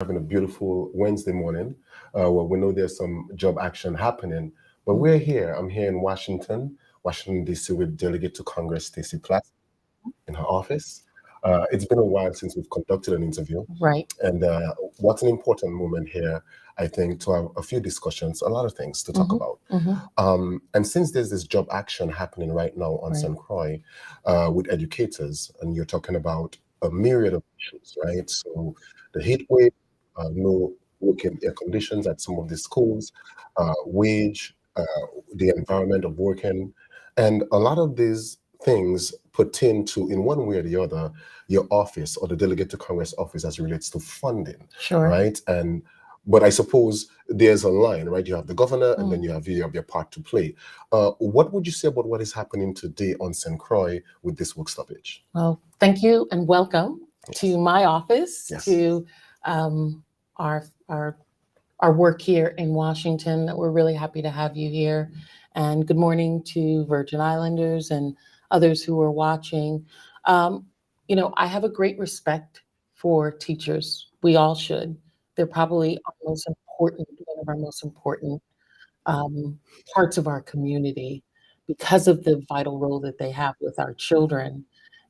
having a beautiful Wednesday morning. Well, we know there's some job action happening, but we're here. I'm here in Washington, D.C. with Delegate to Congress Stacey Plaskett in her office. It's been a while since we've conducted an interview. Right. And what's an important moment here, I think, to have a few discussions, a lot of things to talk about. And since there's this job action happening right now on St. Croix with educators, and you're talking about a myriad of issues, right? So the heat wave, no working air conditions at some of the schools, wage, the environment of working, and a lot of these things pertain to, in one way or the other, your office or the Delegate to Congress office as it relates to funding, right? But I suppose there's a line, right? You have the governor, and then you have your part to play. What would you say about what is happening today on St. Croix with this work stoppage? Well, thank you and welcome to my office, to our work here in Washington. We're really happy to have you here. And good morning to Virgin Islanders and others who are watching. You know, I have a great respect for teachers. We all should. They're probably one of our most important parts of our community because of the vital role that they have with our children.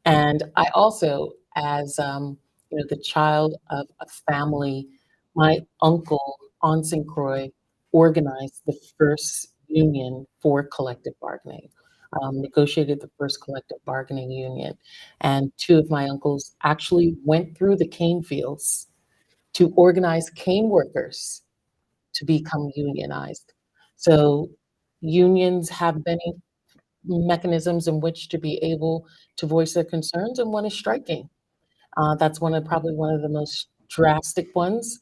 And I also, as the child of a family, my uncle on St. Croix organized the first union for collective bargaining, negotiated the first collective bargaining union. And two of my uncles actually went through the cane fields to organize cane workers to become unionized. So unions have many mechanisms in which to be able to voice their concerns, and one is striking. That's probably one of the most drastic ones,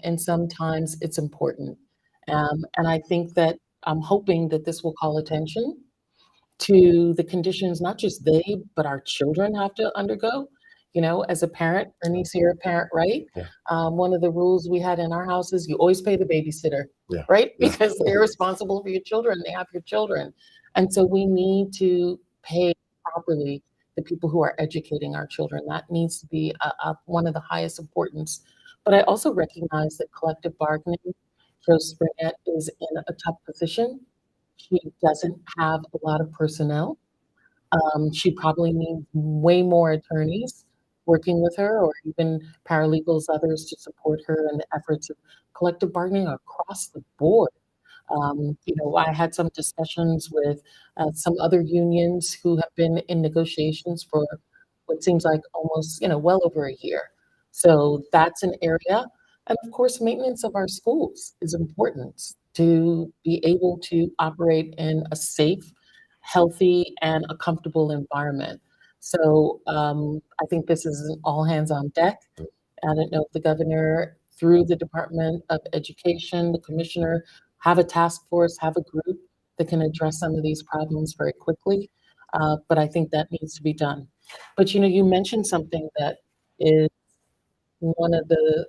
and sometimes it's important. And I think that I'm hoping that this will call attention to the conditions not just they, but our children have to undergo. You know, as a parent, Ernice, you're a parent, right? One of the rules we had in our house is you always pay the babysitter, right? Because they're responsible for your children, they have your children. And so we need to pay properly the people who are educating our children. That needs to be one of the highest importance. But I also recognize that collective bargaining, Jo Springett is in a tough position. She doesn't have a lot of personnel. She probably needs way more attorneys working with her, or even paralegals, others to support her in the efforts of collective bargaining across the board. I had some discussions with some other unions who have been in negotiations for what seems like almost, well over a year. So that's an area. And of course, maintenance of our schools is important to be able to operate in a safe, healthy, and a comfortable environment. So I think this is an all hands on deck. I don't know if the governor, through the Department of Education, the commissioner, have a task force, have a group that can address some of these problems very quickly. But I think that needs to be done. But, you mentioned something that is one of the,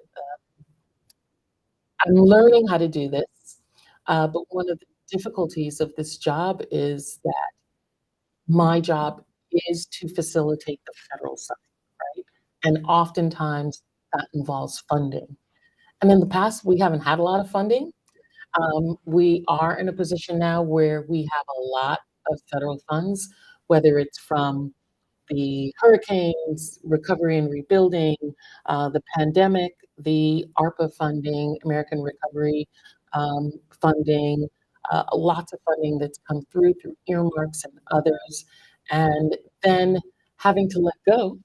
I'm learning how to do this, but one of the difficulties of this job is that my job is to facilitate the federal side, right? And oftentimes that involves funding. And in the past, we haven't had a lot of funding. We are in a position now where we have a lot of federal funds, whether it's from the hurricanes, recovery and rebuilding, the pandemic, the ARPA funding, American Recovery funding, lots of funding that's come through earmarks and others, and then having to let go.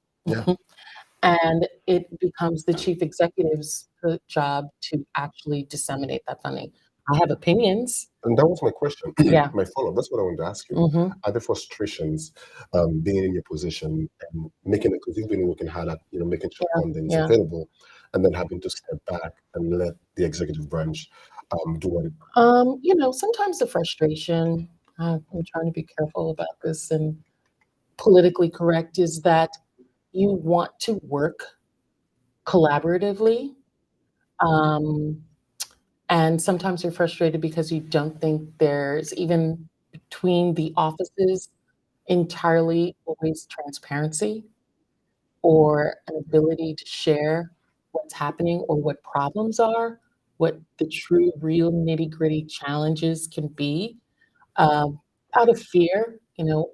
And it becomes the chief executive's job to actually disseminate that funding. I have opinions. And that was my question. Yeah. My follow-up. That's what I wanted to ask you. Are there frustrations being in your position and making it, because you've been working hard at making sure funding is available, and then having to step back and let the executive branch do what it sometimes the frustration, I'm trying to be careful about this and politically correct, is that you want to work collaboratively. And sometimes you're frustrated because you don't think there's, even between the offices, entirely always transparency or an ability to share what what's happening or what problems are, what the true, real nitty-gritty challenges can be. Out of fear,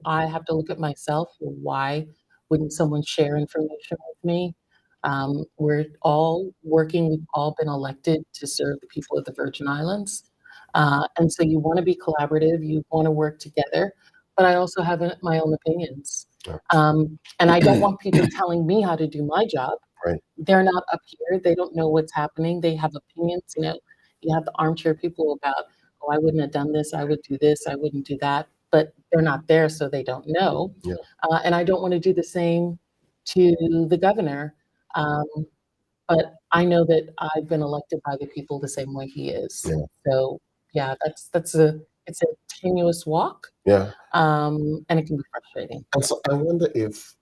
I have to look at myself. Well, why wouldn't someone share information with me? We're all working, we've all been elected to serve the people of the Virgin Islands. And so you want to be collaborative, you want to work together, but I also have my own opinions. And I don't want people telling me how to do my job. Right. They're not up here. They don't know what's happening. They have opinions. You have the armchair people about, oh, I wouldn't have done this. I would do this. I wouldn't do that. But they're not there, so they don't know. Yeah. And I don't want to do the same to the governor. But I know that I've been elected by the people the same way he is. Yeah. So yeah, it's a tenuous walk. Yeah. And it can be frustrating. And so I wonder if,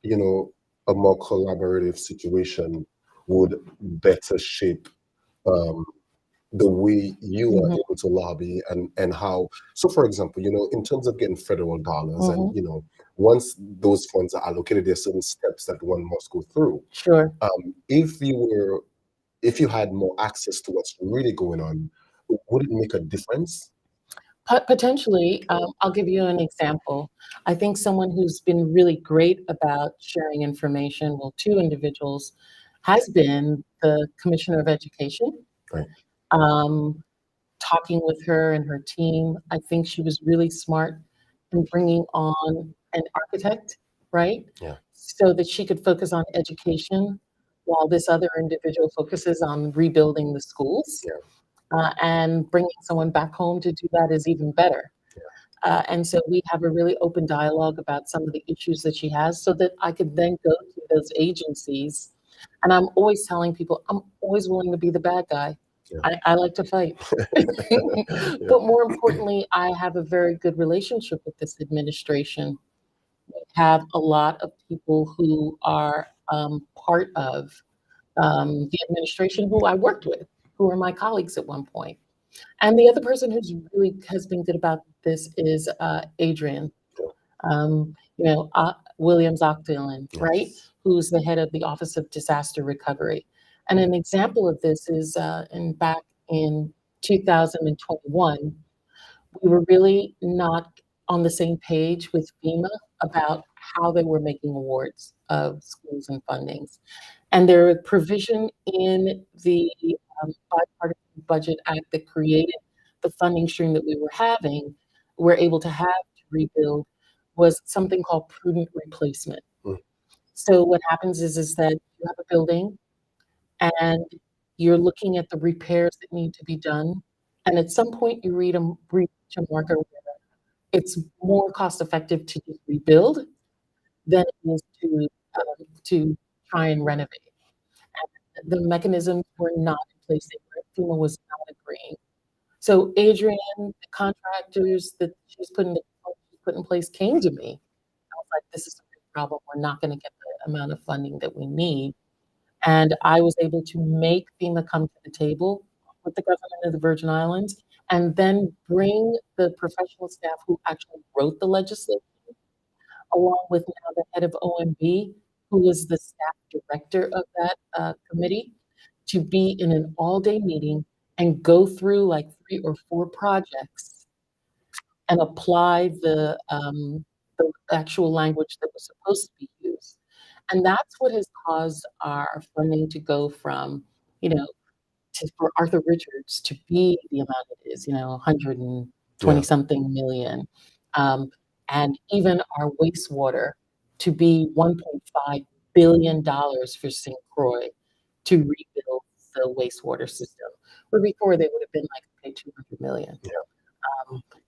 a more collaborative situation would better shape the way you are able to lobby and how. So, for example, in terms of getting federal dollars and, once those funds are allocated, there are certain steps that one must go through. Sure. If you had more access to what's really going on, would it make a difference? Potentially. I'll give you an example. I think someone who's been really great about sharing information, well, two individuals, has been the Commissioner of Education. Right. Talking with her and her team, I think she was really smart in bringing on an architect, right? Yeah. So that she could focus on education while this other individual focuses on rebuilding the schools. Yeah. And bringing someone back home to do that is even better. Yeah. And so we have a really open dialogue about some of the issues that she has so that I could then go to those agencies. And I'm always telling people, I'm always willing to be the bad guy. Yeah. I like to fight. But more importantly, I have a very good relationship with this administration. We have a lot of people who are part of the administration who I worked with, who were my colleagues at one point. And the other person who's really has been good about this is Adrian, Williams Octillen, right? Who's the head of the Office of Disaster Recovery. And an example of this is back in 2021, we were really not on the same page with FEMA about how they were making awards of schools and fundings. And there was provision in the Bipartisan Budget Act that created the funding stream that we were able to have to rebuild, was something called prudent replacement. So what happens is that you have a building and you're looking at the repairs that need to be done. And at some point you reach a marker where it's more cost effective to just rebuild than it is to try and renovate. And the mechanisms were not in place. FEMA was not agreeing. So Adrian, the contractors that she's put in place came to me. I was like, this is a big problem. We're not going to get the amount of funding that we need. And I was able to make FEMA come to the table with the government of the Virgin Islands and then bring the professional staff who actually wrote the legislation, along with now the head of OMB, who is the staff director of that committee, to be in an all-day meeting and go through like 3 or 4 projects and apply the actual language that was supposed to be used. And that's what has caused our funding to go from, for Arthur Richards to be the amount it is, 120 something million. And even our wastewater to be $1.5 billion for St. Croix to rebuild the wastewater system, where before they would have been like, okay, 200 million. Yeah.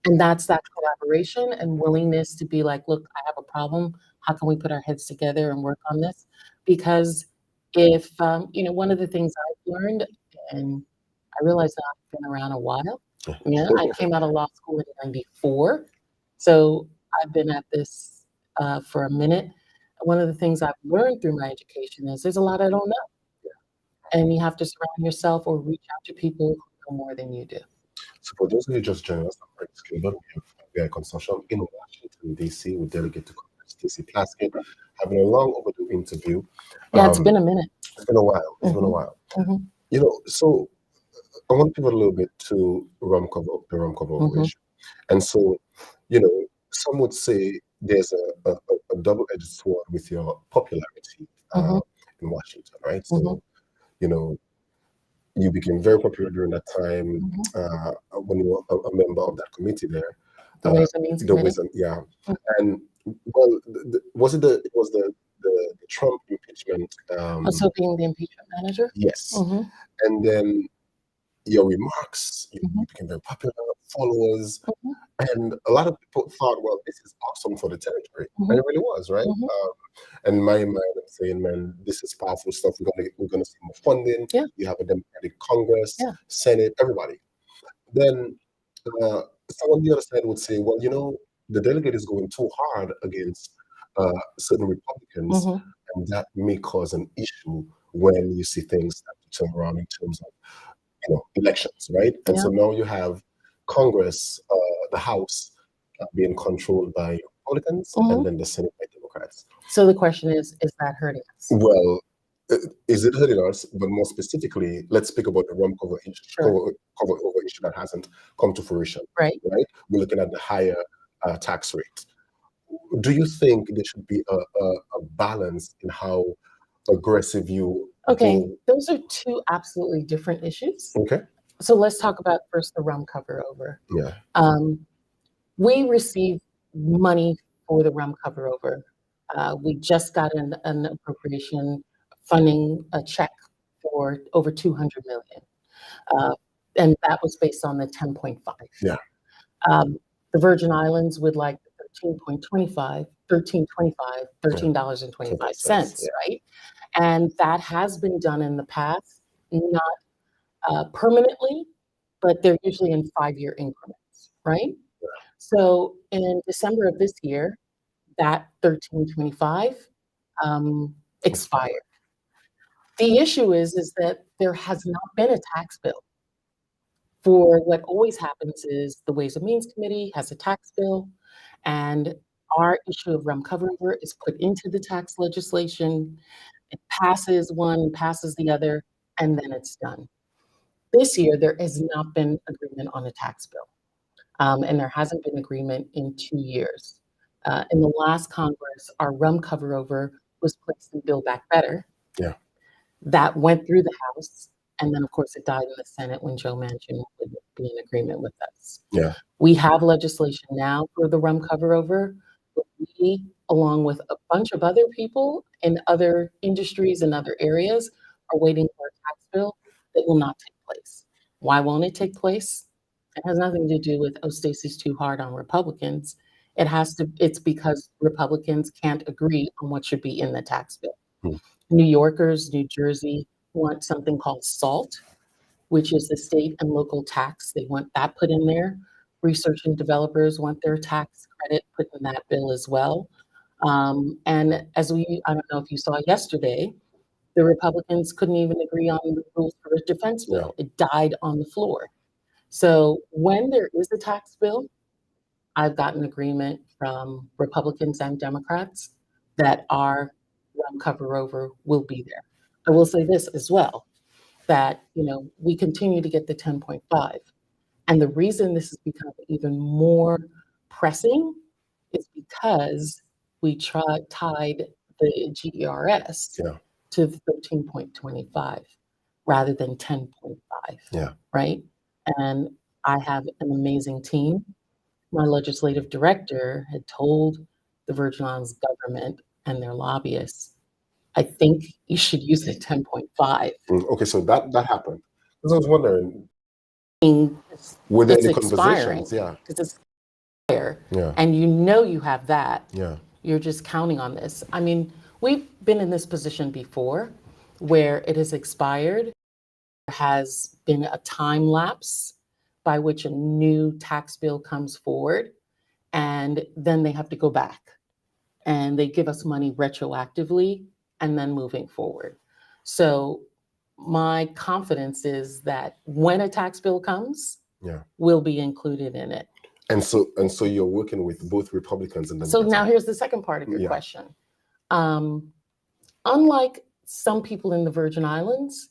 And that's that collaboration and willingness to be like, look, I have a problem. How can we put our heads together and work on this? Because if, one of the things I've learned, and I realize that I've been around a while. I came out of law school in '94. So I've been at this for a minute. One of the things I've learned through my education is there's a lot I don't know. And you have to surround yourself or reach out to people who know more than you do. So for those of you just joining us, I'm Ernice Gilbert. We are a Consortium in Washington, D.C. with Delegate to Congress, Plaskett, having a long overdue interview. Yeah, it's been a minute. It's been a while. It's been a while. So I want to pivot a little bit to the rum cover over issue. And so, some would say there's a double-edged sword with your popularity in Washington, right? So, you became very popular during that time when you were a member of that committee there. The Ways and Means Committee. And well, was the Trump impeachment? Also being the impeachment manager. Yes, and then your remarks, you became very popular, followers, and a lot of people thought, well, this is awesome for the territory, and it really was, right? And in my mind, I'm saying, man, this is powerful stuff. We're gonna see more funding. Yeah. You have a Democratic Congress, Senate, everybody. Then someone on the other side would say, well, the delegate is going too hard against certain Republicans, and that may cause an issue when you see things start to turn around in terms of elections, right? And so now you have Congress, the House, being controlled by Republicans, and then the Senate by Democrats. So the question is that hurting us? Well, is it hurting us? But more specifically, let's speak about the rum cover issue, cover over issue that hasn't come to fruition. Right. We're looking at the higher tax rate. Do you think there should be a balance in how aggressive you? Those are two absolutely different issues. Okay. So let's talk about first the rum cover over. Yeah. We received money for the rum cover over. We just got an appropriation funding a check for over $200 million. And that was based on the 10.5. Yeah. The Virgin Islands would like $13.25, $13.25, right? And that has been done in the past, not permanently, but they're usually in 5-year increments, right? Yeah. So in December of this year, that 13.25 expired. The issue is that there has not been a tax bill. For what always happens is the Ways and Means Committee has a tax bill, and our issue of rum cover over is put into the tax legislation. It passes one, passes the other, and then it's done. This year, there has not been agreement on a tax bill, and there hasn't been agreement in 2 years. In the last Congress, our rum cover over was placed in Build Back Better. Yeah. That went through the House, and then, of course, it died in the Senate when Joe Manchin would be in agreement with us. Yeah. We have legislation now for the rum cover over, but we, along with a bunch of other people in other industries and other areas, are waiting for a tax bill that will not take place. Why won't it take place? It has nothing to do with, oh, Stacey's too hard on Republicans. It's because Republicans can't agree on what should be in the tax bill. New Yorkers, New Jersey, want something called SALT, which is the state and local tax. They want that put in there. Research and developers want their tax credit put in that bill as well. And I don't know if you saw yesterday, the Republicans couldn't even agree on the rules for a defense bill. It died on the floor. So when there is a tax bill, I've gotten agreement from Republicans and Democrats that our rum cover over will be there. I will say this as well, that we continue to get the 10.5. And the reason this has become even more pressing is because we tied the GERS to 13.25 rather than 10.5. Yeah. Right? And I have an amazing team. My legislative director had told the Virgin Islands government and their lobbyists, I think you should use the 10.5. Okay, so that happened. Because I was wondering, were there any conversations? Yeah. Because it's expired. Yeah. And you have that. Yeah. You're just counting on this. I mean, we've been in this position before where it has expired. There has been a time lapse by which a new tax bill comes forward, and then they have to go back and they give us money retroactively and then moving forward. So my confidence is that when a tax bill comes, we'll be included in it. And so you're working with both Republicans and Democrats. So now here's the second part of your question. Unlike some people in the Virgin Islands,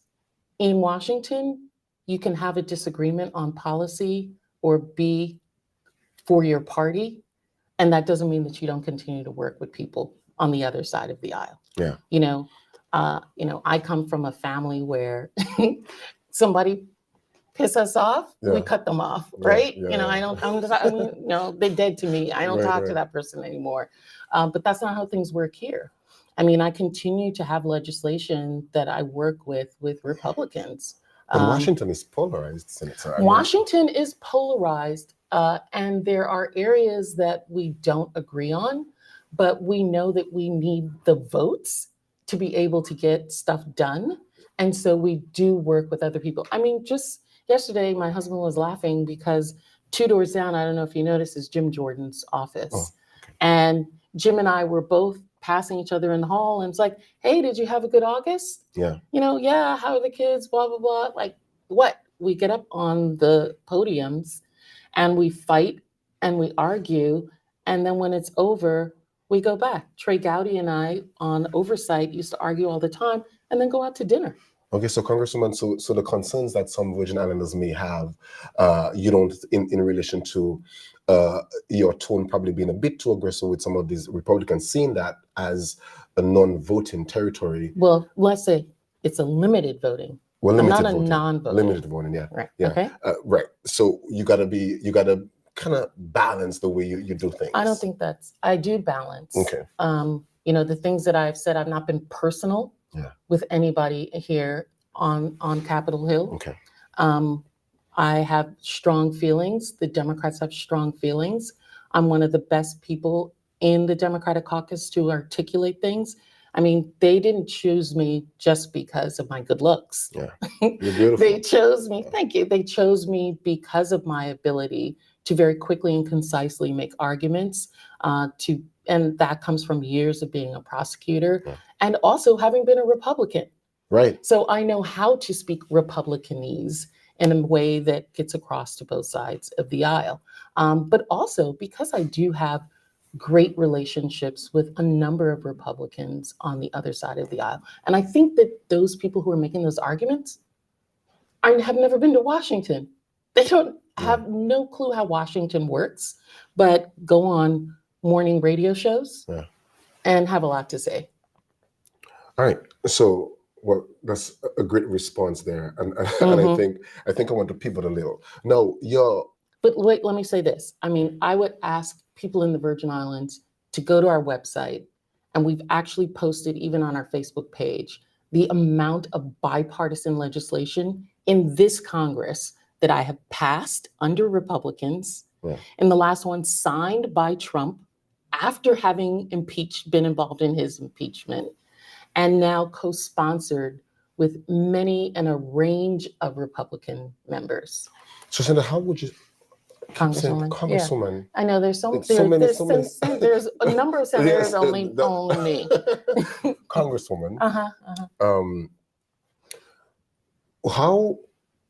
in Washington, you can have a disagreement on policy or be for your party, and that doesn't mean that you don't continue to work with people on the other side of the aisle. Yeah. I come from a family where somebody piss us off, we cut them off, right? They're dead to me. I don't talk to that person anymore. But that's not how things work here. I mean, I continue to have legislation that I work with Republicans. But Washington is polarized, Senator. Washington is polarized, and there are areas that we don't agree on, but we know that we need the votes to be able to get stuff done. And so we do work with other people. I mean, just yesterday, my husband was laughing because 2 doors down, I don't know if you noticed, is Jim Jordan's office. Oh, okay. And Jim and I were both passing each other in the hall, and it's like, hey, did you have a good August? Yeah. Yeah, how are the kids, blah, blah, blah. Like, what? We get up on the podiums and we fight and we argue. And then when it's over, we go back. Trey Gowdy and I on oversight used to argue all the time and then go out to dinner. Okay, so Congresswoman, so the concerns that some Virgin Islanders may have, you don't, in relation to your tone probably being a bit too aggressive with some of these Republicans, seeing that as a non-voting territory. Well, let's say it's a limited voting. Well, limited not voting. A non-voting. Limited voting, yeah. Right. Yeah. Okay. Right. So you gotta kind of balance the way you do things. I don't think I do balance. Okay. The things that I've said, I've not been personal with anybody here on Capitol Hill. Okay. I have strong feelings. The Democrats have strong feelings. I'm one of the best people in the Democratic caucus to articulate things. I mean, they didn't choose me just because of my good looks. Yeah, you're beautiful. They chose me, thank you. They chose me because of my ability to very quickly and concisely make arguments, and that comes from years of being a prosecutor and also having been a Republican. Right. So I know how to speak Republicanese in a way that gets across to both sides of the aisle. But also because I do have great relationships with a number of Republicans on the other side of the aisle. And I think that those people who are making those arguments have never been to Washington. They don't have no clue how Washington works, but go on morning radio shows and have a lot to say. All right. So, well, that's a great response there. And I think I want to pivot a little. No, But wait, let me say this. I mean, I would ask people in the Virgin Islands to go to our website, and we've actually posted even on our Facebook page, the amount of bipartisan legislation in this Congress that I have passed under Republicans, and the last one signed by Trump after having been involved in his impeachment, and now co-sponsored with many and a range of Republican members. So, Senator, how would you... Congresswoman. Yeah. I know there's many. There's a number of senators, only me. Congresswoman. How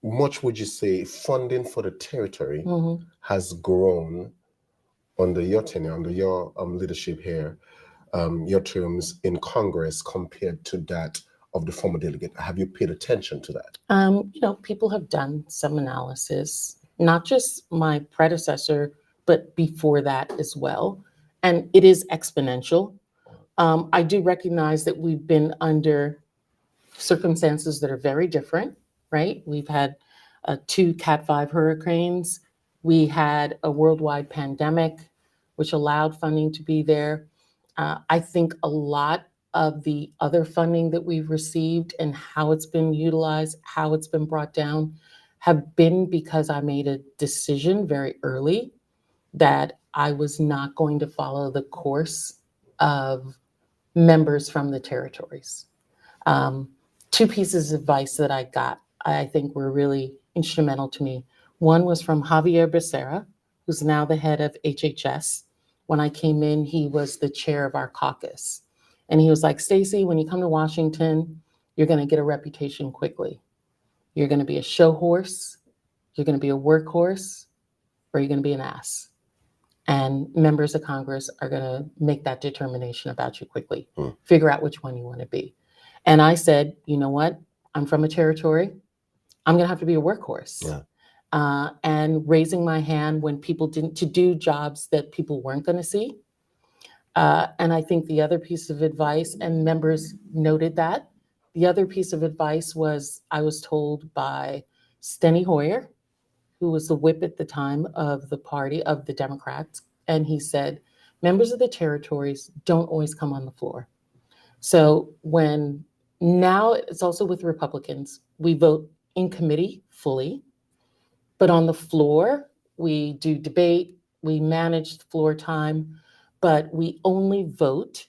much would you say funding for the territory has grown under your tenure, under your leadership here, your terms in Congress compared to that of the former delegate? Have you paid attention to that? People have done some analysis. Not just my predecessor, but before that as well. And it is exponential. I do recognize that we've been under circumstances that are very different, right? We've had 2 Cat 5 hurricanes. We had a worldwide pandemic, which allowed funding to be there. I think a lot of the other funding that we've received and how it's been utilized, how it's been brought down, have been because I made a decision very early that I was not going to follow the course of members from the territories. 2 pieces of advice that I got, I think were really instrumental to me. One was from Javier Becerra, who's now the head of HHS. When I came in, he was the chair of our caucus. And he was like, Stacey, when you come to Washington, you're going to get a reputation quickly. You're going to be a show horse, you're going to be a workhorse, or you're going to be an ass. And members of Congress are going to make that determination about you quickly. Figure out which one you want to be. And I said, you know what? I'm from a territory. I'm going to have to be a workhorse. Yeah. And raising my hand when people didn't, to do jobs that people weren't going to see. And I think the other piece of advice, and members noted that, the other piece of advice was I was told by Steny Hoyer, who was the whip at the time of the party of the Democrats, and he said, members of the territories don't always come on the floor. So now it's also with Republicans, we vote in committee fully, but on the floor, we do debate, we manage the floor time, but we only vote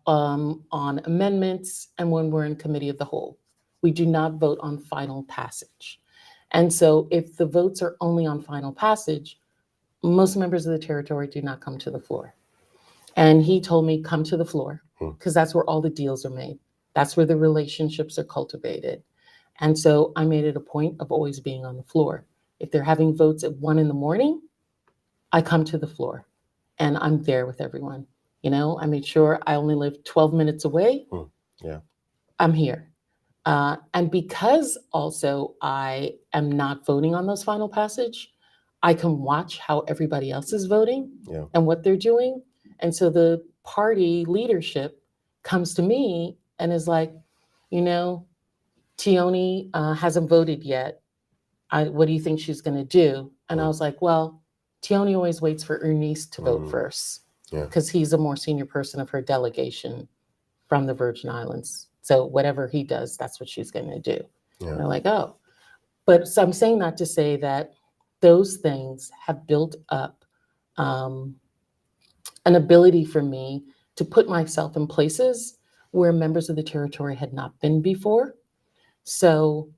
on amendments and when we're in committee of the whole. We do not vote on final passage. And so if the votes are only on final passage, most members of the territory do not come to the floor. And he told me, come to the floor, because that's where all the deals are made. That's where the relationships are cultivated. And so I made it a point of always being on the floor. If they're having votes at 1 a.m, I come to the floor and I'm there with everyone. I made sure I only live 12 minutes away. Yeah. I'm here. And because also I am not voting on those final passage, I can watch how everybody else is voting and what they're doing. And so the party leadership comes to me and is like, Tioni hasn't voted yet. What do you think she's going to do? And I was like, well, Tioni always waits for Ernice to vote first, because he's a more senior person of her delegation from the Virgin Islands. So whatever he does, that's what she's going to do. And they're like, oh. But so I'm saying that to say that those things have built up an ability for me to put myself in places where members of the territory had not been before. So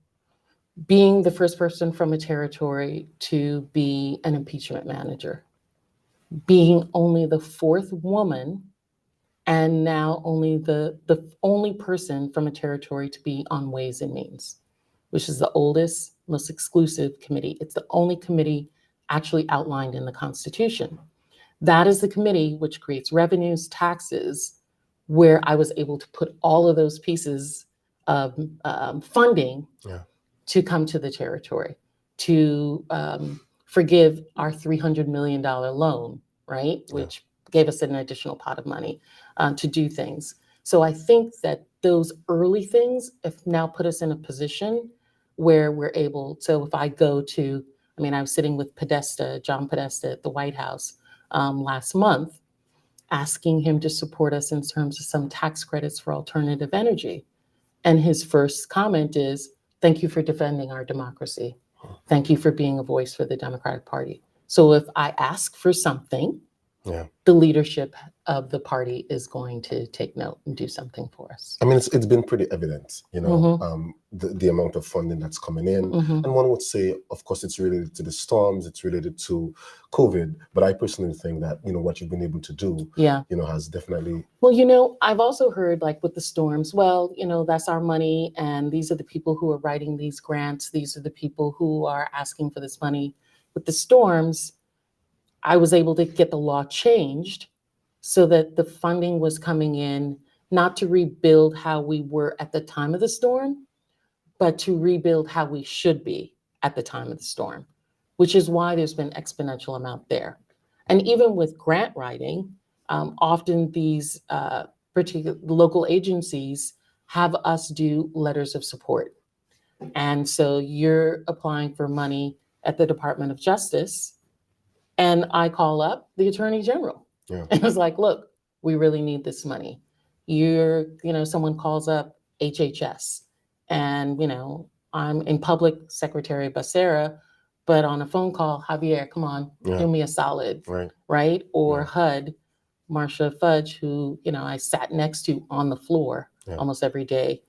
being the first person from a territory to be an impeachment manager, being only the fourth woman, and now only the only person from a territory to be on Ways and Means, which is the oldest, most exclusive committee. It's the only committee actually outlined in the Constitution. That is the committee which creates revenues, taxes, where I was able to put all of those pieces of funding to come to the territory, to forgive our $300 million loan, right? Which gave us an additional pot of money to do things. So I think that those early things have now put us in a position where we're able, so if I go to, I was sitting with John Podesta at the White House last month, asking him to support us in terms of some tax credits for alternative energy. And his first comment is, thank you for defending our democracy. Thank you for being a voice for the Democratic Party. So if I ask for something, the leadership of the party is going to take note and do something for us. It's been pretty evident, the amount of funding that's coming in. And one would say, of course, it's related to the storms, it's related to COVID. But I personally think that, what you've been able to do, has definitely. Well, I've also heard, like with the storms, that's our money. And these are the people who are writing these grants. These are the people who are asking for this money. With the storms, I was able to get the law changed so that the funding was coming in, not to rebuild how we were at the time of the storm, but to rebuild how we should be at the time of the storm, which is why there's been exponential amount there. And even with grant writing, often these particular local agencies have us do letters of support. And so you're applying for money at the Department of Justice, and I call up the Attorney General. And it's like, look, we really need this money. Someone calls up HHS, and, I'm in public, Secretary Becerra, but on a phone call, Javier, come on, do me a solid, right? Or HUD, Marsha Fudge, who, I sat next to on the floor almost every day.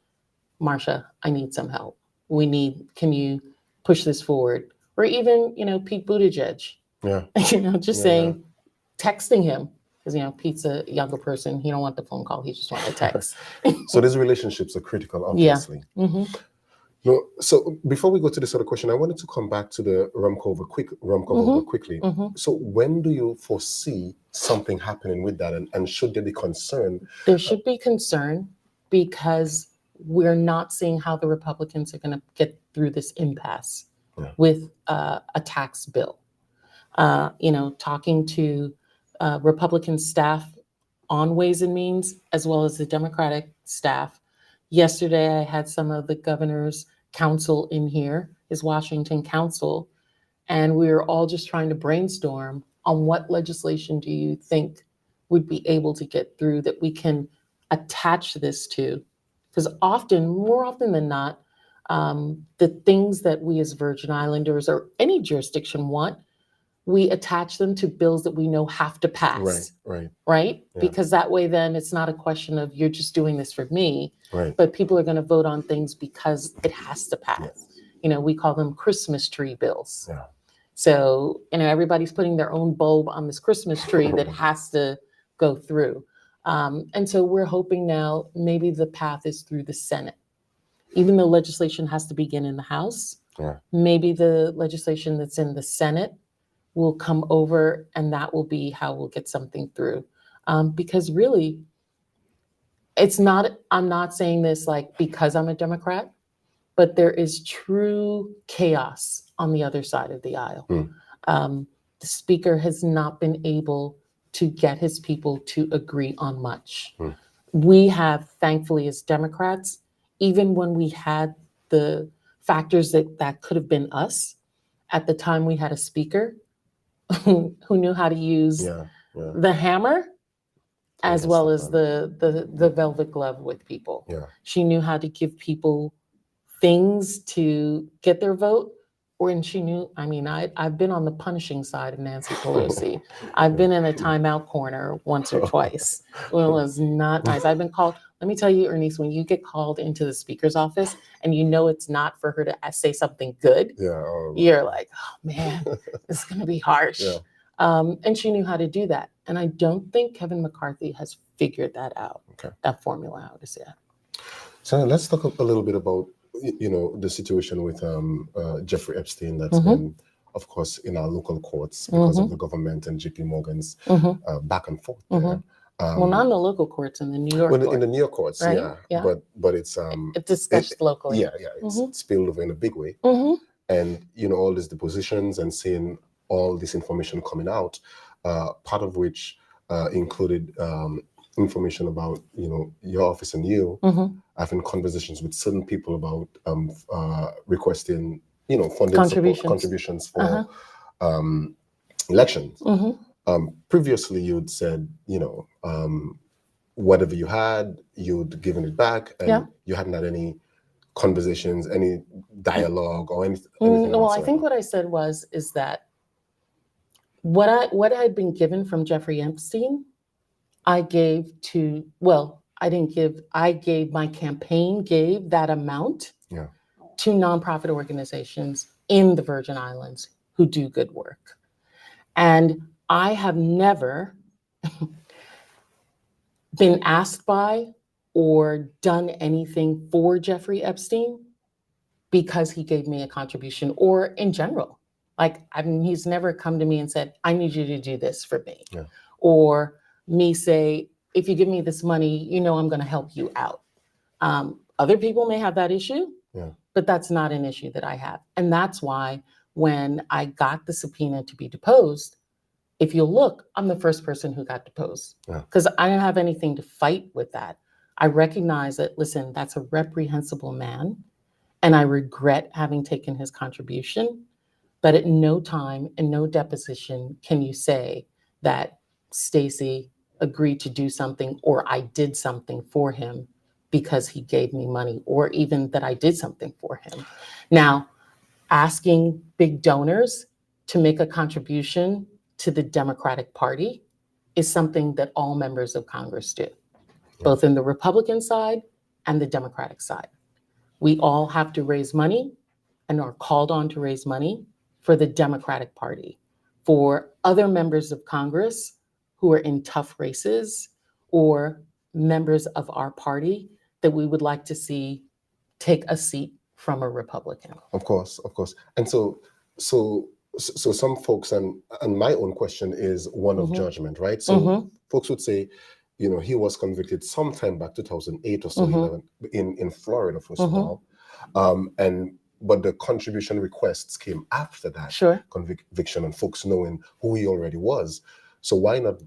Marsha, I need some help. Can you push this forward? Or even, Pete Buttigieg. Saying, texting him, because, Pete's a younger person. He don't want the phone call. He just wants a text. So these relationships are critical, obviously. So before we go to this other question, I wanted to come back to the rum cover quickly. So when do you foresee something happening with that? And should there be concern? There should be concern, because we're not seeing how the Republicans are going to get through this impasse with a tax bill. Talking to Republican staff on Ways and Means, as well as the Democratic staff. Yesterday, I had some of the governor's counsel in here, his Washington counsel, and we were all just trying to brainstorm on what legislation do you think would be able to get through that we can attach this to. Because more often than not, the things that we as Virgin Islanders or any jurisdiction want, we attach them to bills that we know have to pass. Right? Yeah. Because that way, then it's not a question of you're just doing this for me, but people are going to vote on things because it has to pass. Yes. We call them Christmas tree bills. Yeah. So, everybody's putting their own bulb on this Christmas tree that has to go through. And so we're hoping now maybe the path is through the Senate. Even though legislation has to begin in the House, maybe the legislation that's in the Senate will come over, and that will be how we'll get something through. Because really, I'm not saying this like because I'm a Democrat, but there is true chaos on the other side of the aisle. The Speaker has not been able to get his people to agree on much. We have, thankfully, as Democrats, even when we had the factors that could have been us, at the time we had a Speaker who knew how to use the hammer as well as the velvet glove with people. Yeah. She knew how to give people things to get their vote, and she knew, I've been on the punishing side of Nancy Pelosi. I've been in a timeout corner once or twice. Well, it was not nice. I've been called, let me tell you, Ernice, when you get called into the Speaker's office and it's not for her to say something good, you're like, oh man, it's gonna be harsh. Yeah. And she knew how to do that. And I don't think Kevin McCarthy has figured that out, that formula, how to say it. So let's talk a little bit about the situation with Jeffrey Epstein that's been, of course, in our local courts because of the government and JP Morgan's back and forth there. Well, not in the local courts, in the New York court. In the New York courts, right? Yeah. But it's discussed locally. Yeah, it's spilled over in a big way. And all these depositions and seeing all this information coming out, part of which included information about your office and you having conversations with certain people about requesting funding contributions for elections. Previously you'd said whatever you had, you'd given it back, and you hadn't had any conversations, any dialogue or anything. Well, I think what I said is that what I had been given from Jeffrey Epstein, I gave to, my campaign gave that amount to nonprofit organizations in the Virgin Islands who do good work. And I have never been asked by or done anything for Jeffrey Epstein because he gave me a contribution, or in general. He's never come to me and said, I need you to do this for me. Yeah. Or me say, if you give me this money, I'm going to help you out. Other people may have that issue, but that's not an issue that I have. And that's why when I got the subpoena to be deposed, if you look, I'm the first person who got deposed because I didn't have anything to fight with that. I recognize that, listen, that's a reprehensible man, and I regret having taken his contribution, but at no time in no deposition can you say that Stacey agreed to do something or I did something for him because he gave me money, or even that I did something for him. Now, asking big donors to make a contribution to the Democratic Party is something that all members of Congress do, both in the Republican side and the Democratic side. We all have to raise money and are called on to raise money for the Democratic Party, for other members of Congress who are in tough races, or members of our party that we would like to see take a seat from a Republican. Of course. And so some folks, and my own question is one of judgment, right? So folks would say, he was convicted sometime back 2008 or so, 11, in Florida, first of all. But the contribution requests came after that conviction and folks knowing who he already was. So why not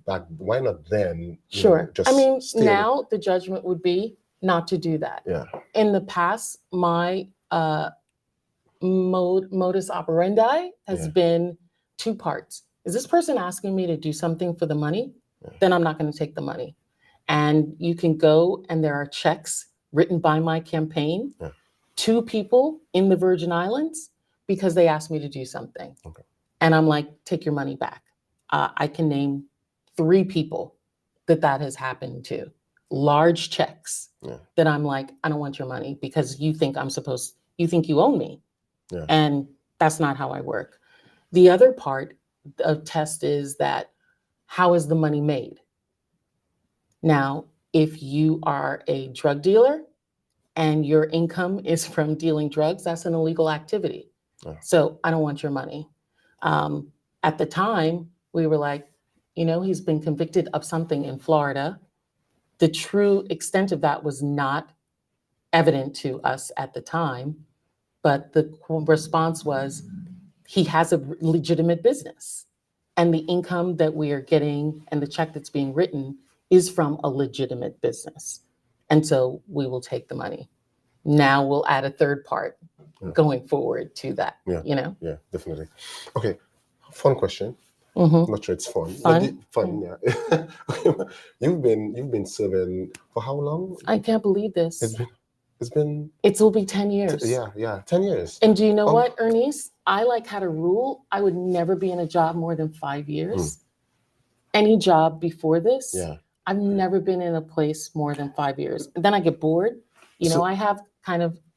then? I mean, now the judgment would be not to do that. Yeah. In the past, my modus operandi has been two parts. Is this person asking me to do something for the money? Then I'm not going to take the money. And you can go and there are checks written by my campaign to people in the Virgin Islands because they asked me to do something. Okay. And I'm like, take your money back. I can name 3 people that has happened to. Large checks that I'm like, I don't want your money because you think you owe me. Yeah. And that's not how I work. The other part of test is that how is the money made? Now, if you are a drug dealer and your income is from dealing drugs, that's an illegal activity. Yeah. So I don't want your money. At the time, we were like, he's been convicted of something in Florida. The true extent of that was not evident to us at the time, but the response was, he has a legitimate business. And the income that we are getting and the check that's being written is from a legitimate business. And so we will take the money. Now we'll add a third part going forward to that, Yeah, definitely. Okay, fun question. Mm-hmm. Not sure it's fun. Fun, yeah. You've been serving for how long? I can't believe this. It will be 10 years. Yeah, 10 years. And do you know what, Ernice? I had a rule. I would never be in a job more than 5 years. Any job before this, I've never been in a place more than 5 years. And then I get bored.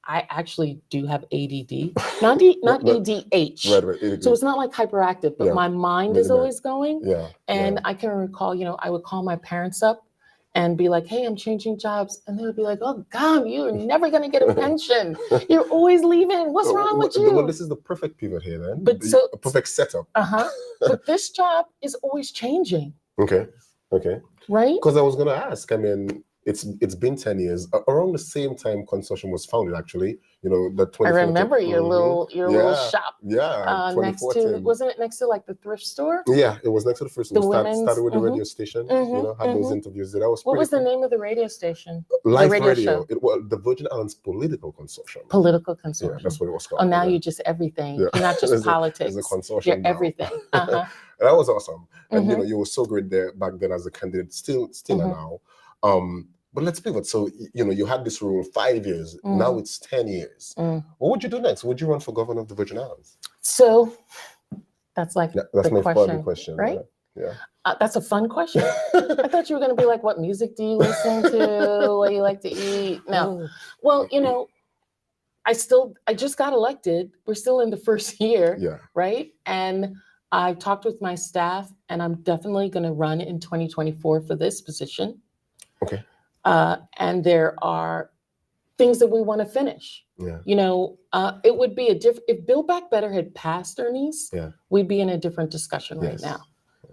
I actually do have ADD, not ADH. Right. So it's not like hyperactive, but my mind is always going. Yeah. And I can recall, I would call my parents up and be like, hey, I'm changing jobs. And they would be like, oh, God, you're never going to get a pension. You're always leaving. What's wrong with you? Well, this is the perfect pivot here then. A perfect setup. But this job is always changing. Okay. Right? Because I was going to ask, I mean, it's been 10 years. Around the same time Consortium was founded, actually. I remember your little shop. Yeah, wasn't it next to like the thrift store? Yeah, it was next to the first one. Started with the radio station. Had those interviews. What was the name of the radio station? Live Radio. It was the Virgin Islands Political Consortium. Political Consortium. Yeah, that's what it was called. Oh, now you're just everything. Yeah. You're not just politics. There's a consortium. You're everything. That was awesome. And you were so great there back then as a candidate. Still are now. But let's pivot. So, you had this rule 5 years. Now it's 10 years. What would you do next? Would you run for governor of the Virgin Islands? So that's my fun question, right? Yeah. That's a fun question. I thought you were going to be like, what music do you listen to? What do you like to eat? No. Well, I just got elected. We're still in the first year. Yeah. Right. And I talked with my staff, and I'm definitely going to run in 2024 for this position. Okay. And there are things that we want to finish. Yeah. It would be if Build Back Better had passed, Ernice, we'd be in a different discussion right now.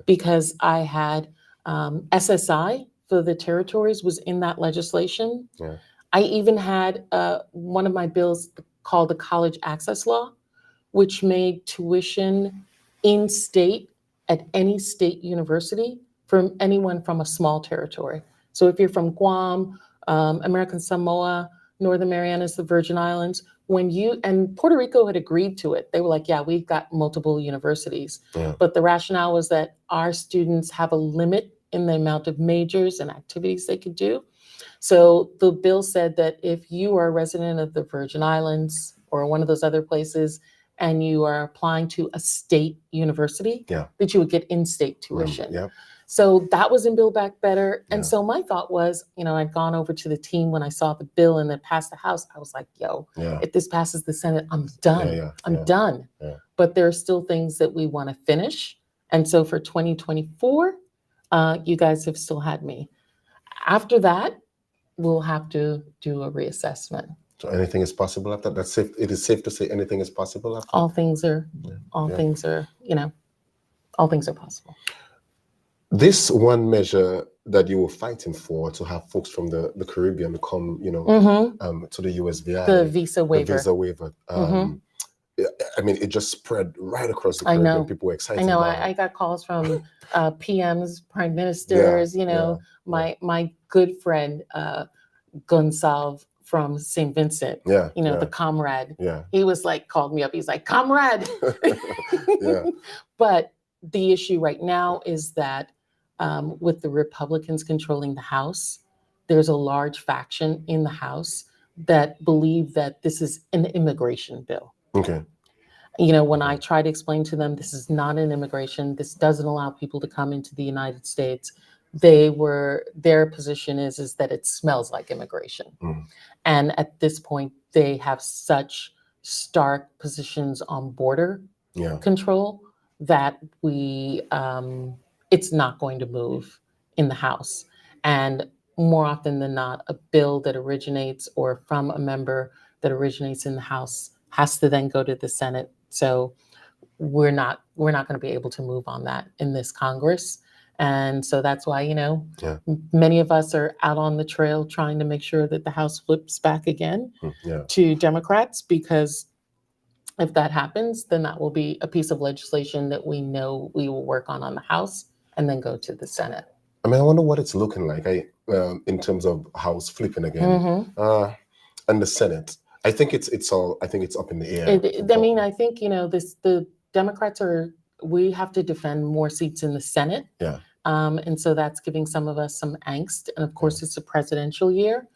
Because I had SSI for the territories was in that legislation. Yeah. I even had one of my bills called the College Access Law, which made tuition in state at any state university from anyone from a small territory. So if you're from Guam, American Samoa, Northern Marianas, the Virgin Islands, and Puerto Rico had agreed to it. They were like, yeah, we've got multiple universities. Yeah. But the rationale was that our students have a limit in the amount of majors and activities they could do. So the bill said that if you are a resident of the Virgin Islands or one of those other places, and you are applying to a state university, that you would get in-state tuition. Yeah. So that was in Build Back Better. And so my thought was, I'd gone over to the team when I saw the bill and it passed the House. I was like, if this passes the Senate, I'm done. I'm done. Yeah. But there are still things that we want to finish. And so for 2024, you guys have still had me. After that, we'll have to do a reassessment. So anything is possible after that? That's safe. It is safe to say anything is possible after that? All things are, all things are possible. This one measure that you were fighting for, to have folks from the Caribbean come, to the US via The visa waiver. The visa waiver. I mean, it just spread right across the I Caribbean. know. People were excited. I know. about I it. got calls from PMs, prime ministers. My good friend Gonsalve from St. Vincent. The comrade. He was like, called me up. He's like, comrade. But the issue right now is that with the Republicans controlling the House, there's a large faction in the House that believe that this is an immigration bill. Okay. When I try to explain to them, this is not an immigration, this doesn't allow people to come into the United States, their position is that it smells like immigration. And at this point, they have such stark positions on border control that it's not going to move in the House. And more often than not, a bill that originates or from a member that originates in the House has to then go to the Senate. So we're not going to be able to move on that in this Congress. And so that's why, many of us are out on the trail trying to make sure that the House flips back again to Democrats, because if that happens, then that will be a piece of legislation that we know we will work on the House and then go to the Senate. I mean, I wonder what it's looking like in terms of House flipping again, and the Senate. I think it's up in the air. I think the Democrats we have to defend more seats in the Senate. And so that's giving some of us some angst. And of course, it's a presidential year.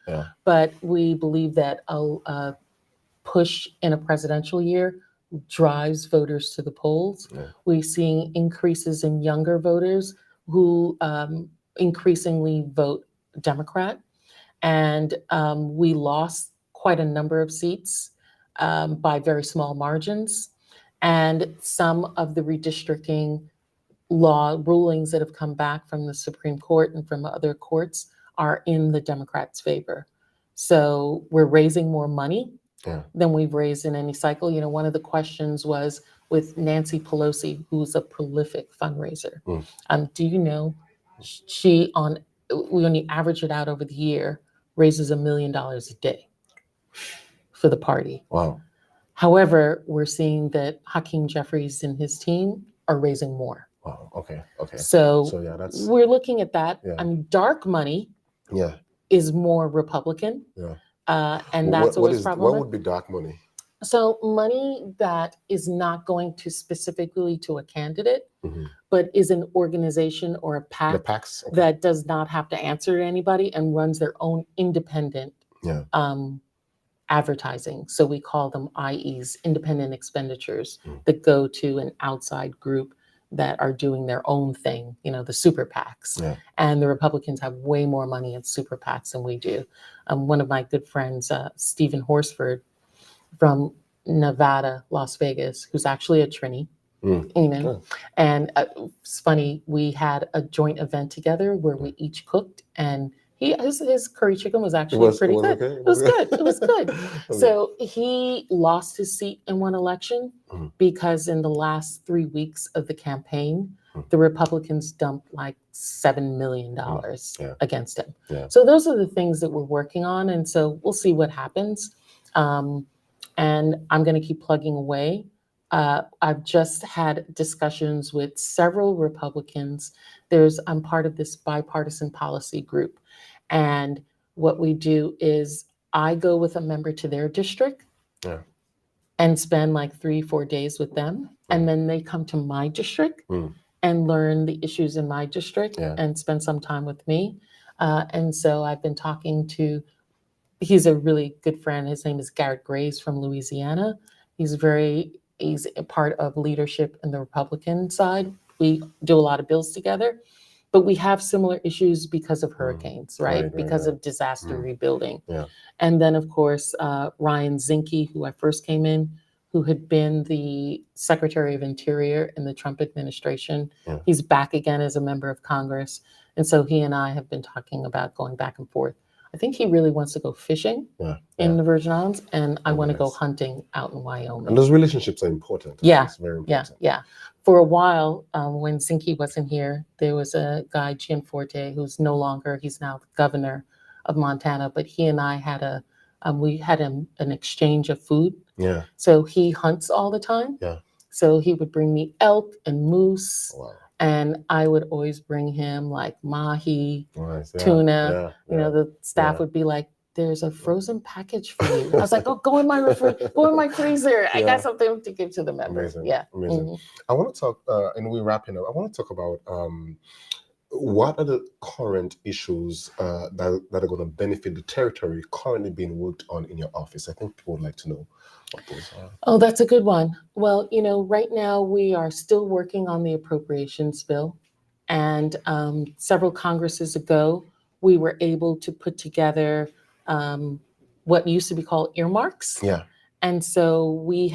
But we believe that a push in a presidential year drives voters to the polls. We're seeing increases in younger voters who increasingly vote Democrat. And we lost quite a number of seats by very small margins. And some of the redistricting law rulings that have come back from the Supreme Court and from other courts are in the Democrats' favor. So we're raising more money than we've raised in any cycle. One of the questions was with Nancy Pelosi, who's a prolific fundraiser. Do you know she, when you average it out over the year, raises $1 million a day for the party. Wow. However, we're seeing that Hakeem Jeffries and his team are raising more. Wow. Okay. So we're looking at that. Dark money is more Republican. And that's always problematic. What would be dark money? So money that is not going to specifically to a candidate, but is an organization or a PAC that does not have to answer to anybody and runs their own independent advertising. So we call them IEs, independent expenditures, that go to an outside group that are doing their own thing, the super PACs. And the Republicans have way more money in super PACs than we do. One of my good friends, Stephen Horsford from Nevada, Las Vegas, who's actually a Trini, and it's funny, we had a joint event together where we each cooked, and his curry chicken was actually pretty good. It was good. It was good. So he lost his seat in one election because in the last 3 weeks of the campaign, the Republicans dumped like $7 million against him. So those are the things that we're working on. And so we'll see what happens. And I'm going to keep plugging away. I've just had discussions with several Republicans. I'm part of this bipartisan policy group. And what we do is I go with a member to their district and spend like 3-4 days with them. And then they come to my district and learn the issues in my district and spend some time with me. And so I've been talking he's a really good friend. His name is Garrett Graves from Louisiana. He's a part of leadership in the Republican side. We do a lot of bills together. But we have similar issues because of hurricanes, right? Because of disaster rebuilding. And then, of course, Ryan Zinke, who I first came in, who had been the Secretary of Interior in the Trump administration. He's back again as a member of Congress. And so he and I have been talking about going back and forth I think he really wants to go fishing in the Virgin Islands, and I want to go hunting out in Wyoming. And those relationships are important. Yeah, it's very important. Yeah. For a while, when Zinke wasn't here, there was a guy, Gianforte, who's no longer, he's now the governor of Montana, but he and I had an exchange of food. Yeah. So he hunts all the time. Yeah. So he would bring me elk and moose. Wow. And I would always bring him like mahi, Nice. tuna. The staff would be like, "There's a frozen package for you." I was like, "Oh, go in my freezer. I got something to give to the members." Amazing. Yeah. Amazing. Mm-hmm. I want to talk, and we're wrapping up. I want to talk about what are the current issues that are going to benefit the territory currently being worked on in your office. I think people would like to know what those are. Oh, that's a good one. Well, right now we are still working on the appropriations bill. And several Congresses ago, we were able to put together what used to be called earmarks. Yeah. And so we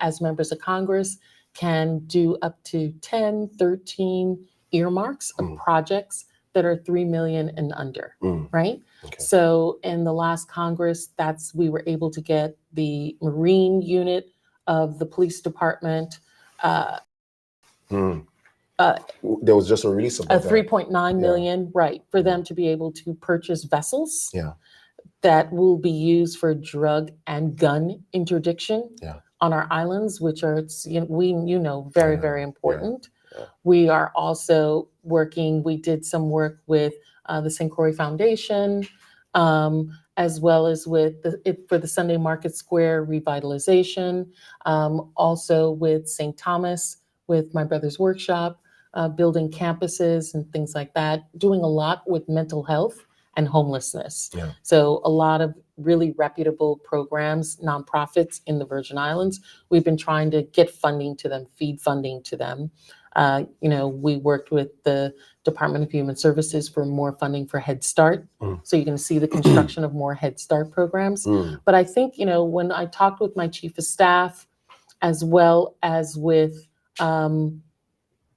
as members of Congress can do up to 10, 13 earmarks of projects that are 3 million and under, right? Okay. So in the last Congress, we were able to get the Marine unit of the police department. There was just a release of 3.9 million, right, for them to be able to purchase vessels that will be used for drug and gun interdiction on our islands, which are very, very important. We are also working, we did some work with the St. Croix Foundation, as well as for the Sunday Market Square revitalization, also with St. Thomas, with My Brother's Workshop, building campuses and things like that, doing a lot with mental health and homelessness. Yeah. So a lot of really reputable programs, nonprofits in the Virgin Islands. We've been trying to get funding to them, feed funding to them. We worked with the Department of Human Services for more funding for Head Start. So you're going to see the construction of more Head Start programs. But I think, when I talked with my chief of staff, as well as with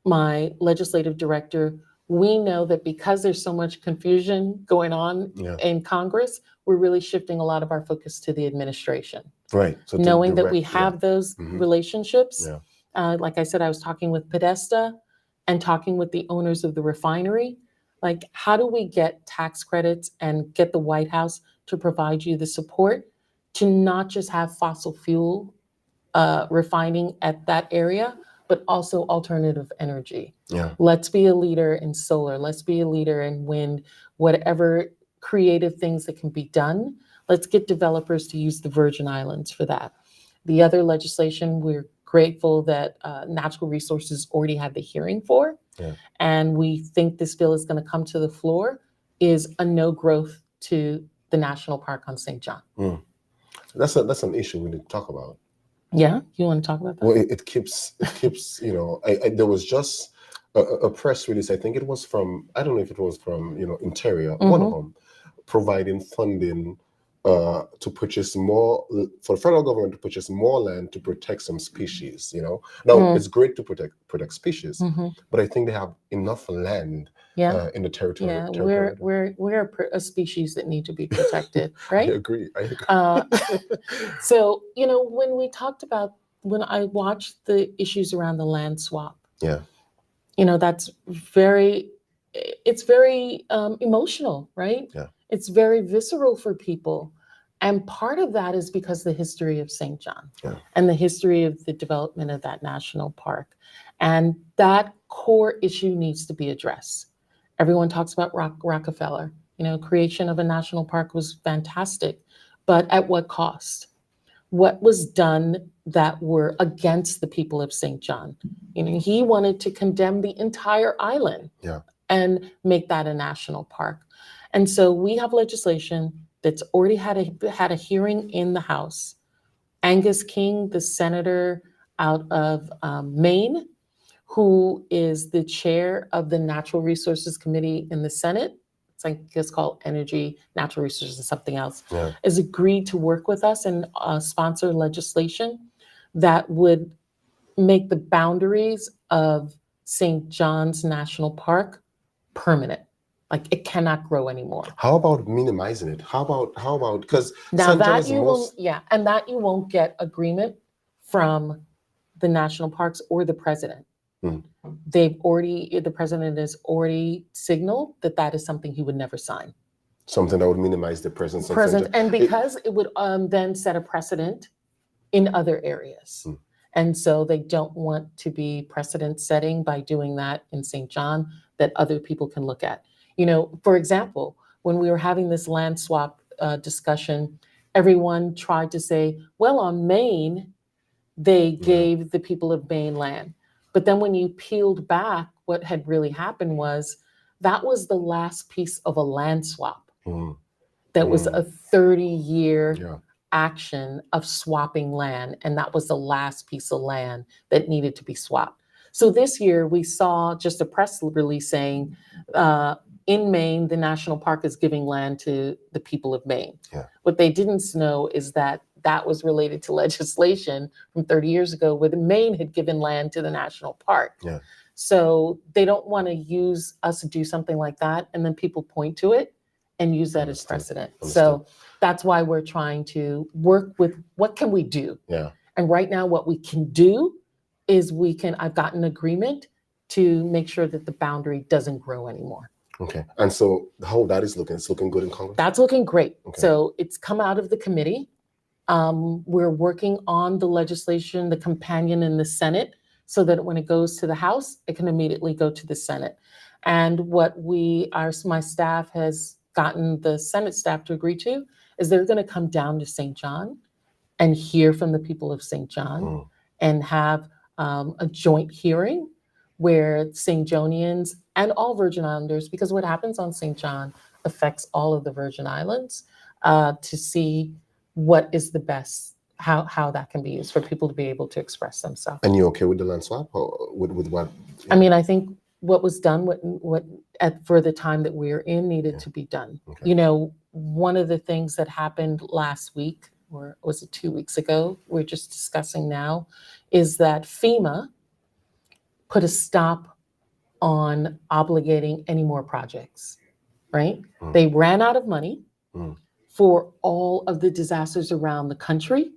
my legislative director, we know that because there's so much confusion going on in Congress, we're really shifting a lot of our focus to the administration. Right. So knowing that we have those relationships. Like I said, I was talking with Podesta and talking with the owners of the refinery. Like, how do we get tax credits and get the White House to provide you the support to not just have fossil fuel refining at that area, but also alternative energy? Yeah. Let's be a leader in solar. Let's be a leader in wind, whatever creative things that can be done. Let's get developers to use the Virgin Islands for that. The other legislation we're grateful that Natural Resources already had the hearing for, and we think this bill is going to come to the floor, is a no growth to the national park on St. John. That's an issue we need to talk about. Yeah, you want to talk about that? Well, it keeps there was just a press release. I think it was from, I don't know if it was from Interior, one of them, providing funding to purchase more, for the federal government to purchase more land to protect some species. Now it's great to protect species, but I think they have enough land in the territory. Yeah, we're a species that need to be protected, right? I agree. So when I watched the issues around the land swap, that's it's very emotional, right? Yeah. It's very visceral for people. And part of that is because the history of St. John and the history of the development of that national park. And that core issue needs to be addressed. Everyone talks about Rockefeller. Creation of a national park was fantastic, but at what cost? What was done that were against the people of St. John? He wanted to condemn the entire island and make that a national park. And so we have legislation that's already had a hearing in the House. Angus King, the senator out of Maine, who is the chair of the Natural Resources Committee in the Senate, it's called Energy, Natural Resources, and something else, has agreed to work with us and sponsor legislation that would make the boundaries of St. John's National Park permanent. Like it cannot grow anymore. How about minimizing it? How about because Now St. John that is you most will, and that you won't get agreement from the national parks or the president. The president has already signaled that that is something he would never sign. something that would minimize the presence of St. John. And because it would then set a precedent in other areas. And so they don't want to be precedent setting by doing that in St. John that other people can look at. You know, for example, when we were having this land swap discussion, everyone tried to say, well, on Maine, they gave the people of Maine land. But then when you peeled back, what had really happened was that was the last piece of a land swap. That was a 30-year action of swapping land. And that was the last piece of land that needed to be swapped. So this year we saw just a press release saying, in Maine, the national park is giving land to the people of Maine. What they didn't know is that that was related to legislation from 30 years ago where the Maine had given land to the national park. So they don't want to use us to do something like that. And then people point to it and use that as precedent. So that's why we're trying to work with what can we do? And right now what we can do is I've gotten agreement to make sure that the boundary doesn't grow anymore. Okay. And so how that is looking, it's looking good in Congress? That's looking great. So it's come out of the committee. We're working on the legislation, the companion in the Senate, so that when it goes to the House, it can immediately go to the Senate. And what my staff has gotten the Senate staff to agree to is they're going to come down to St. John and hear from the people of St. John and have a joint hearing where St. Johnians and all Virgin Islanders, because what happens on St. John affects all of the Virgin Islands, to see what is the best, how that can be used for people to be able to express themselves. And you okay with the land swap or with what? I mean, I think what was done, for the time that we're in needed to be done. You know, one of the things that happened last week, or was it 2 weeks ago, we're just discussing now, is that FEMA put a stop on obligating any more projects, right? They ran out of money for all of the disasters around the country.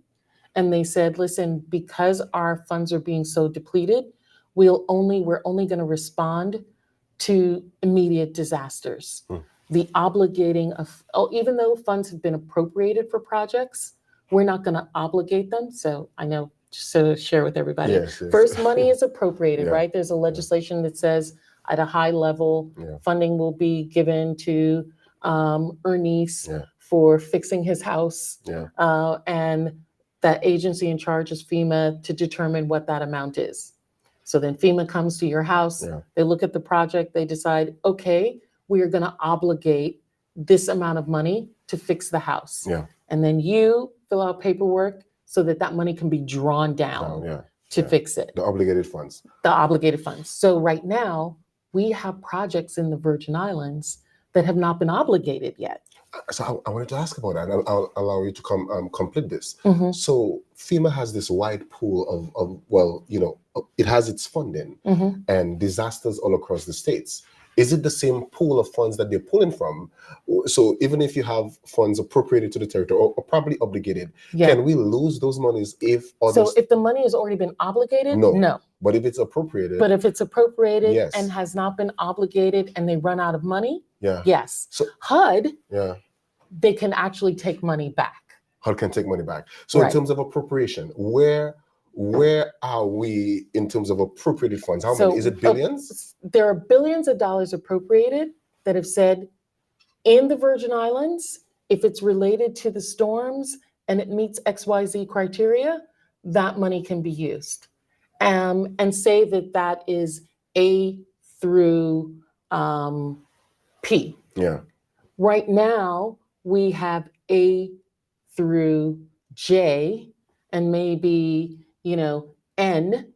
And they said, listen, because our funds are being so depleted, we're only going to respond to immediate disasters. The obligating of, even though funds have been appropriated for projects, we're not going to obligate them. So I know, just to share with everybody, first money is appropriated, right? There's a legislation that says at a high level, funding will be given to Ernice for fixing his house. And that agency in charge is FEMA to determine what that amount is. So then FEMA comes to your house, they look at the project, they decide, okay, we are going to obligate this amount of money to fix the house. And then you fill out paperwork so that money can be drawn down to fix it. The obligated funds. The obligated funds. So right now, we have projects in the Virgin Islands that have not been obligated yet. So I wanted to ask about that. I'll allow you to complete this. So FEMA has this wide pool of well, you know, it has its funding and disasters all across the states. Is it the same pool of funds that they're pulling from? So even if you have funds appropriated to the territory or probably obligated, can we lose those monies if others? So if the money has already been obligated, no. But if it's appropriated. But if it's appropriated and has not been obligated and they run out of money, yes. So HUD, they can actually take money back. HUD can take money back. So in terms of appropriation, where are we in terms of appropriated funds? How many? Is it billions? There are billions of dollars appropriated that have said in the Virgin Islands, if it's related to the storms and it meets XYZ criteria, that money can be used. And say that is A through P. Right now, we have A through J and maybe, N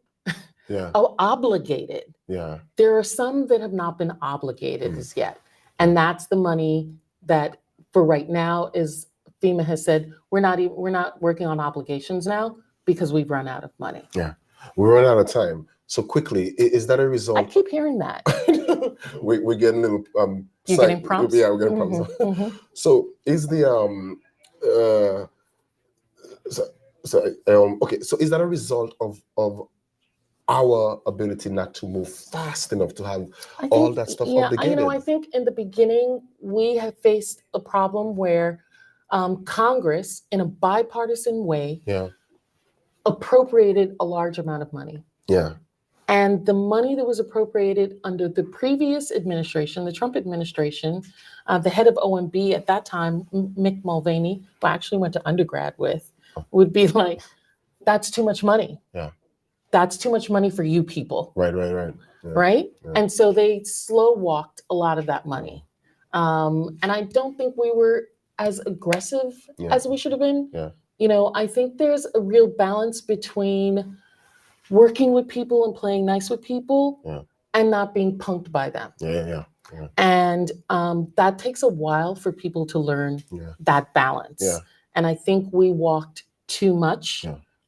obligated. There are some that have not been obligated as yet. And that's the money that for right now is FEMA has said, we're not working on obligations now because we've run out of money. We run out of time. So quickly, is that a result? I keep hearing that. we're getting a little You're getting prompts? Yeah, we're getting prompts. So is the okay, so is that a result of our ability not to move fast enough to have all that stuff obligated? I think in the beginning we have faced a problem where Congress, in a bipartisan way, appropriated a large amount of money. Yeah. And the money that was appropriated under the previous administration, the Trump administration, the head of OMB at that time, Mick Mulvaney, who I actually went to undergrad with, would be like, that's too much money. Yeah. That's too much money for you people. Right. Yeah. Right? Yeah. And so they slow walked a lot of that money. And I don't think we were as aggressive as we should have been. Yeah. I think there's a real balance between working with people and playing nice with people and not being punked by them. Yeah. And that takes a while for people to learn that balance. Yeah. And I think we walked too much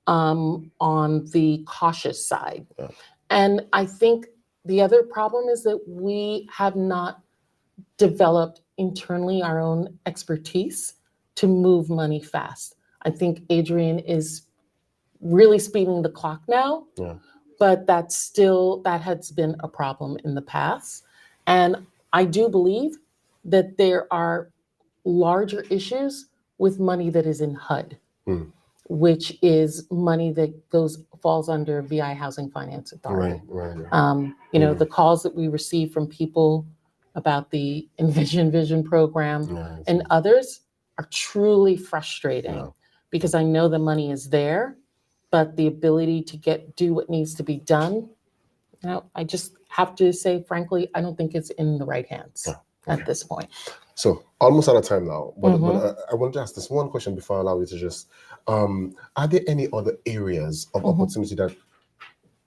on the cautious side. Yeah. And I think the other problem is that we have not developed internally our own expertise to move money fast. I think Adrian is really speeding the clock now, but that has been a problem in the past. And I do believe that there are larger issues with money that is in HUD, which is money that falls under VI Housing Finance Authority. Right. The calls that we receive from people about the Envision Vision program and others are truly frustrating because I know the money is there, but the ability to do what needs to be done, I just have to say, frankly, I don't think it's in the right hands at this point. So almost out of time now, but I want to ask this one question before I allow you to just, are there any other areas of opportunity that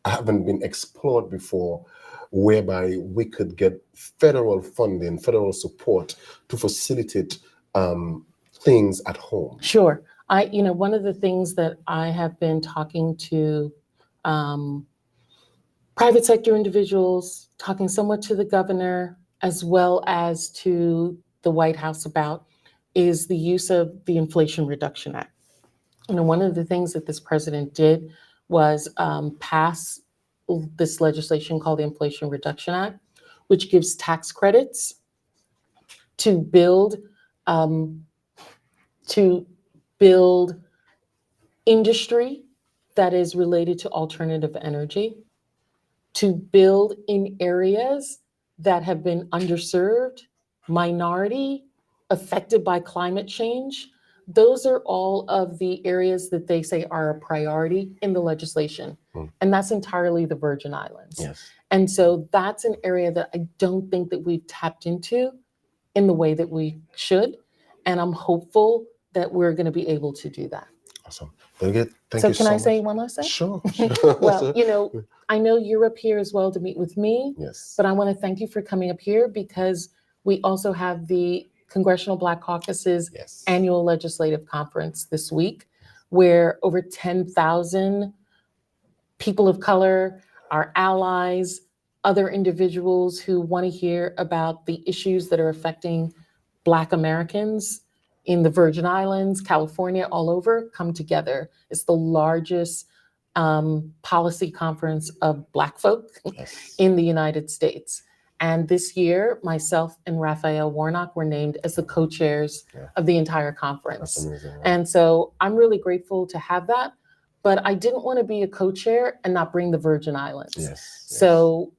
haven't been explored before, whereby we could get federal funding, federal support to facilitate things at home? Sure. One of the things that I have been talking to private sector individuals, talking somewhat to the governor, as well as to the White House about, is the use of the Inflation Reduction Act. One of the things that this president did was pass this legislation called the Inflation Reduction Act, which gives tax credits to build industry that is related to alternative energy, to build in areas that have been underserved, minority, affected by climate change. Those are all of the areas that they say are a priority in the legislation. And that's entirely the Virgin Islands. Yes. And so that's an area that I don't think that we've tapped into in the way that we should. And I'm hopeful that we're going to be able to do that. Awesome. Very good. Thank you so can I much. say one last thing? Sure. Well, I know you're up here as well to meet with me. Yes. But I want to thank you for coming up here because we also have the Congressional Black Caucus's annual legislative conference this week, where over 10,000 people of color, our allies, other individuals who want to hear about the issues that are affecting Black Americans in the Virgin Islands, California, all over, come together. It's the largest policy conference of Black folk in the United States. And this year, myself and Raphael Warnock were named as the co-chairs of the entire conference. That's amazing. And so I'm really grateful to have that. But I didn't want to be a co-chair and not bring the Virgin Islands. So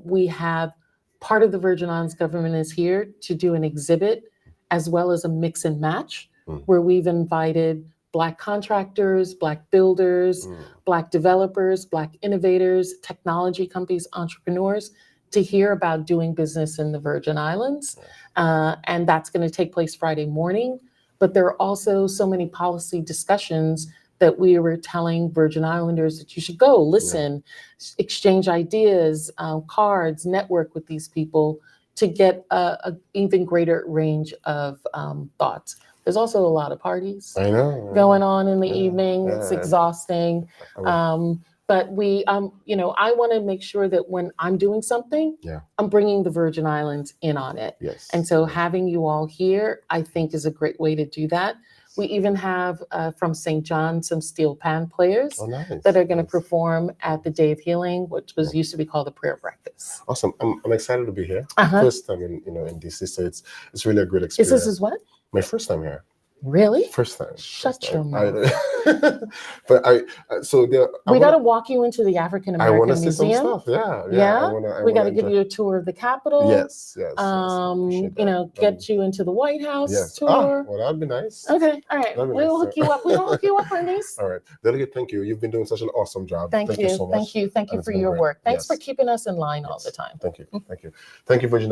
we have part of the Virgin Islands government is here to do an exhibit as well as a mix and match where we've invited Black contractors, Black builders, Black developers, Black innovators, technology companies, entrepreneurs to hear about doing business in the Virgin Islands. And that's going to take place Friday morning. But there are also so many policy discussions that we were telling Virgin Islanders that you should go, listen, exchange ideas, cards, network with these people to get an even greater range of thoughts. There's also a lot of parties going on in the evening. It's exhausting. But we, you know, I want to make sure that when I'm doing something, I'm bringing the Virgin Islands in on it. Yes. And so having you all here, I think, is a great way to do that. We even have from St. John some steel pan players that are going to perform at the Day of Healing, which was used to be called the Prayer Breakfast. Awesome. I'm excited to be here. First time in DC, so it's really a great experience. Is what? My first time here. Really? First time. Shut your mouth. But we got to walk you into the African American Museum. I want to see some stuff. Yeah. We got to give you a tour of the Capitol. Yes. You know, get you into the White House tour. Well, that'd be nice. Okay. All right. We'll hook you up. We'll hook you up, Ernice. All right. Delegate, thank you. You've been doing such an awesome job. Thank you so much. Thank you for your work. Thanks for keeping us in line all the time. Thank you. Thank you, Virginia.